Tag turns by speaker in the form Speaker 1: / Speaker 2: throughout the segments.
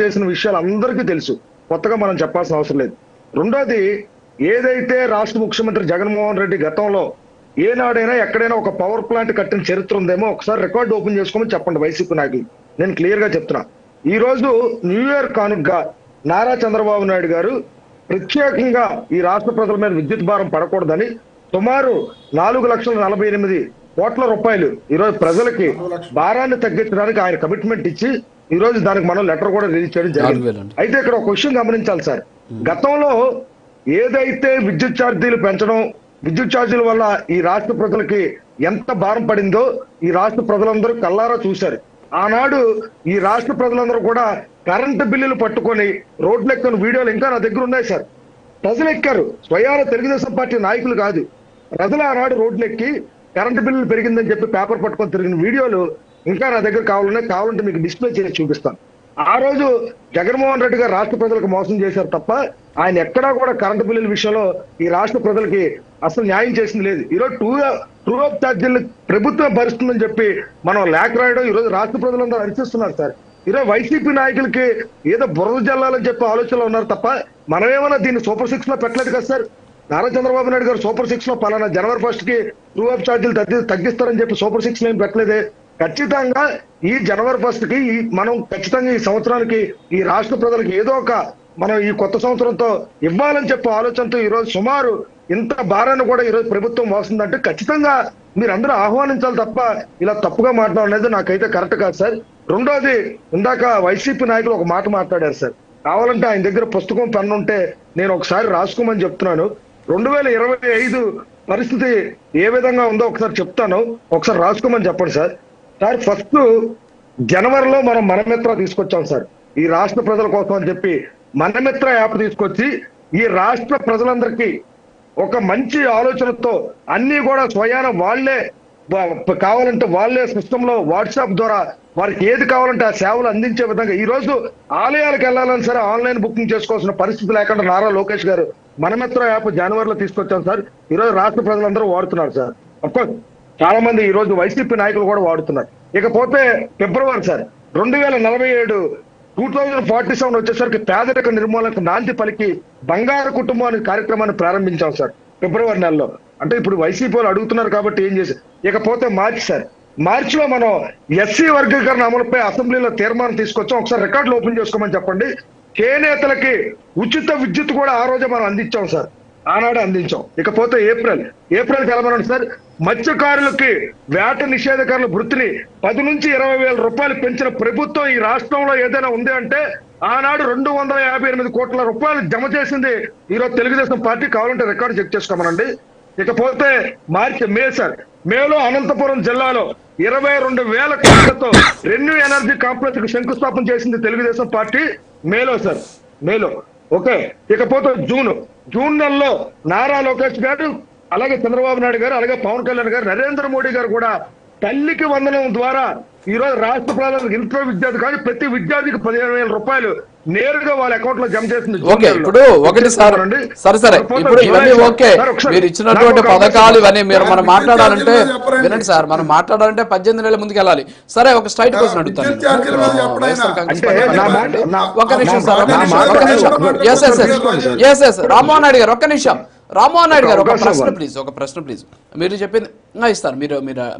Speaker 1: చేసిన విషయాలు అందరికీ తెలుసు, కొత్తగా మనం చెప్పాల్సిన అవసరం లేదు. రెండోది, ఏదైతే రాష్ట్ర ముఖ్యమంత్రి జగన్మోహన్ రెడ్డి గతంలో ఏనాడైనా ఎక్కడైనా ఒక పవర్ ప్లాంట్ కట్టిన చరిత్ర ఉందేమో ఒకసారి రికార్డు ఓపెన్ చేసుకోమని చెప్పండి వైసీపీ నాయకులు. నేను క్లియర్ గా చెప్తున్నా, ఈ రోజు న్యూ ఇయర్ కానుకగా నారా చంద్రబాబు నాయుడు గారు ప్రత్యేకంగా ఈ రాష్ట్ర ప్రజల మీద విద్యుత్ భారం పడకూడదని సుమారు 4,48,00,000 రూపాయలు ఈరోజు ప్రజలకి భారాన్ని తగ్గించడానికి ఆయన కమిట్మెంట్ ఇచ్చి ఈ రోజు దానికి మనం లెటర్ కూడా రిలీజ్ చేయడం జరిగింది. అయితే ఇక్కడ ఒక విషయం గమనించాలి సార్, గతంలో ఏదైతే విద్యుత్ ఛార్జీలు పెంచడం, విద్యుత్ ఛార్జీల వల్ల ఈ రాష్ట్ర ప్రజలకి ఎంత భారం పడిందో ఈ రాష్ట్ర ప్రజలందరూ కల్లారా చూశారు. ఆనాడు ఈ రాష్ట్ర ప్రజలందరూ కూడా కరెంటు బిల్లులు పట్టుకొని రోడ్లు ఎక్కని వీడియోలు ఇంకా నా దగ్గర ఉన్నాయి సార్. ప్రజలు ఎక్కారు, స్వయాన తెలుగుదేశం పార్టీ నాయకులు కాదు, ప్రజలు ఆనాడు రోడ్లు ఎక్కి కరెంటు బిల్లులు పెరిగిందని చెప్పి పేపర్ పట్టుకొని తిరిగిన వీడియోలు ఇంకా నా దగ్గర కావాలంటే మీకు డిస్ప్లే చేసి చూపిస్తాను. ఆ రోజు జగన్మోహన్ రెడ్డి గారు రాష్ట్ర ప్రజలకు మోసం చేశారు తప్ప ఆయన ఎక్కడా కూడా కరెంటు బిల్లుల విషయంలో ఈ రాష్ట్ర ప్రజలకి అసలు న్యాయం చేసింది లేదు. ఈరోజు ట్రూ అప్ ఛార్జీలు ప్రభుత్వం భరిస్తుందని చెప్పి మనం లేఖ రాయడం ఈరోజు రాష్ట్ర ప్రజలందరూ హర్షిస్తున్నారు సార్. ఈరోజు వైసీపీ నాయకులకి ఏదో బురద జల్లాలని చెప్పి ఆలోచనలో ఉన్నారు తప్ప మనమేమన్నా దీన్ని సూపర్ 6 లో పెట్టలేదు కదా సార్. నారా చంద్రబాబు నాయుడు గారు సూపర్ 6 లో పలానా జనవరి 1 కి ట్రూ అప్ ఛార్జీలు తగ్గిస్తారని చెప్పి సూపర్ 6 లో ఏం పెట్టలేదే. ఖచ్చితంగా ఈ జనవరి 1 కి మనం ఖచ్చితంగా ఈ సంవత్సరానికి ఈ రాష్ట్ర ప్రజలకు ఏదో ఒక మనం ఈ కొత్త సంవత్సరంతో ఇవ్వాలని చెప్పే ఆలోచనతో ఈ రోజు సుమారు ఇంత భారాన్ని కూడా ఈ రోజు ప్రభుత్వం మోస్తుందంటే ఖచ్చితంగా మీరు అందరూ ఆహ్వానించాలి తప్ప ఇలా తప్పుగా మాట్లాడలేదు నాకైతే కరెక్ట్ కాదు సార్. రెండోది, ఇందాక వైసీపీ నాయకులు ఒక మాట మాట్లాడారు సార్, కావాలంటే ఆయన దగ్గర పుస్తకం పెన్ను ఉంటే నేను ఒకసారి రాసుకోమని చెప్తున్నాను. 2025 పరిస్థితి ఏ విధంగా ఉందో ఒకసారి చెప్తాను, ఒకసారి రాసుకోమని చెప్పండి సార్. సార్, ఫస్ట్ జనవరిలో మనం మనమిత్ర తీసుకొచ్చాం సార్ ఈ రాష్ట్ర ప్రజల కోసం అని చెప్పి. మనమిత్ర యాప్ తీసుకొచ్చి ఈ రాష్ట్ర ప్రజలందరికీ ఒక మంచి ఆలోచనతో అన్ని కూడా స్వయాన వాళ్లే కావాలంటే వాళ్లే సిస్టమ్ లో వాట్సాప్ ద్వారా వారికి ఏది కావాలంటే ఆ సేవలు అందించే విధంగా ఈ రోజు ఆలయాలకు వెళ్ళాలని సరే ఆన్లైన్ బుకింగ్ చేసుకోవాల్సిన పరిస్థితి లేకుండా నారా లోకేష్ గారు మనమిత్ర యాప్ జనవరిలో తీసుకొచ్చాం సార్. ఈ రోజు రాష్ట్ర ప్రజలందరూ వాడుతున్నారు సార్. అఫ్కోర్స్ చాలా మంది ఈ రోజు వైసీపీ నాయకులు కూడా వాడుతున్నారు. ఇకపోతే ఫిబ్రవరి సార్ 2047 2047 వచ్చేసరికి పేదరిక నిర్మూలనకు నాంది పలికి బంగారు కుటుంబం అనే కార్యక్రమాన్ని ప్రారంభించాం సార్ ఫిబ్రవరి నెలలో. అంటే ఇప్పుడు వైసీపీ వాళ్ళు అడుగుతున్నారు కాబట్టి ఏం చేశారు. ఇకపోతే మార్చి సార్, మార్చిలో మనం ఎస్సీ వర్గీకరణ అమలుపై అసెంబ్లీలో తీర్మానం తీసుకొచ్చాం. ఒకసారి రికార్డులు ఓపెన్ చేసుకోమని చెప్పండి. చేనేతలకి ఉచిత విద్యుత్ కూడా ఆ రోజే మనం అందించాం సార్, ఆనాడే అందించాం. ఇకపోతే ఏప్రిల్ తెలమనండి సార్, మత్స్యకారులకి వేట నిషేధకారుల వృత్తిని 10 నుంచి 20,000 రూపాయలు పెంచిన ప్రభుత్వం ఈ రాష్ట్రంలో ఏదైనా ఉంది అంటే ఆనాడు 258 కోట్ల రూపాయలు జమ చేసింది ఈరోజు తెలుగుదేశం పార్టీ. కావాలంటే రికార్డు చెక్ చేసుకోమనండి. ఇకపోతే మే సార్, మేలో అనంతపురం జిల్లాలో 22,000 కోట్లతో రెన్యూ ఎనర్జీ కాంప్లెక్స్ కు శంకుస్థాపన చేసింది తెలుగుదేశం పార్టీ మేలో సార్, మేలో. ఓకే, ఇకపోతే జూన్ నెలలో నారా లోకేష్ గారు, అలాగే చంద్రబాబు నాయుడు గారు, అలాగే పవన్ కళ్యాణ్ గారు, నరేంద్ర మోడీ గారు కూడా తల్లికి వందనం ద్వారా ఈ రోజు రాష్ట్ర ప్రజలకు ఇంటర్ విద్యార్థి కానీ ప్రతి విద్యార్థికి 15,000 రూపాయలు నేరుగా వాళ్ళ అకౌంట్ లో జమ చేసింది.
Speaker 2: ఇప్పుడు ఒకటి సార్, సరే ఇప్పుడు ఇవన్నీ ఓకే, మీరు ఇచ్చినటువంటి పథకాలు ఇవన్నీ మీరు మనం మాట్లాడాలంటే వినండి సార్, మనం మాట్లాడాలంటే 18 నెలల ముందుకు వెళ్ళాలి. సరే, ఒక స్ట్రైట్ క్వశ్చన్ అడుగుతాను. ఒక నిమిషం సార్, రామ్మోహన్ నాయుడు గారు, ఒక్క నిమిషం. రామ్మోహన్ నాయుడు గారు, ఒక ప్రశ్న ప్లీజ్. మీరు చెప్పింది ఇస్తారు,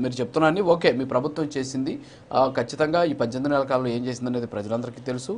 Speaker 2: మీరు చెప్తున్నారని ఓకే, మీ ప్రభుత్వం చేసింది ఖచ్చితంగా ఈ 18 నెలల కాలంలో ఏం చేసింది అనేది ప్రజలందరికీ తెలుసు.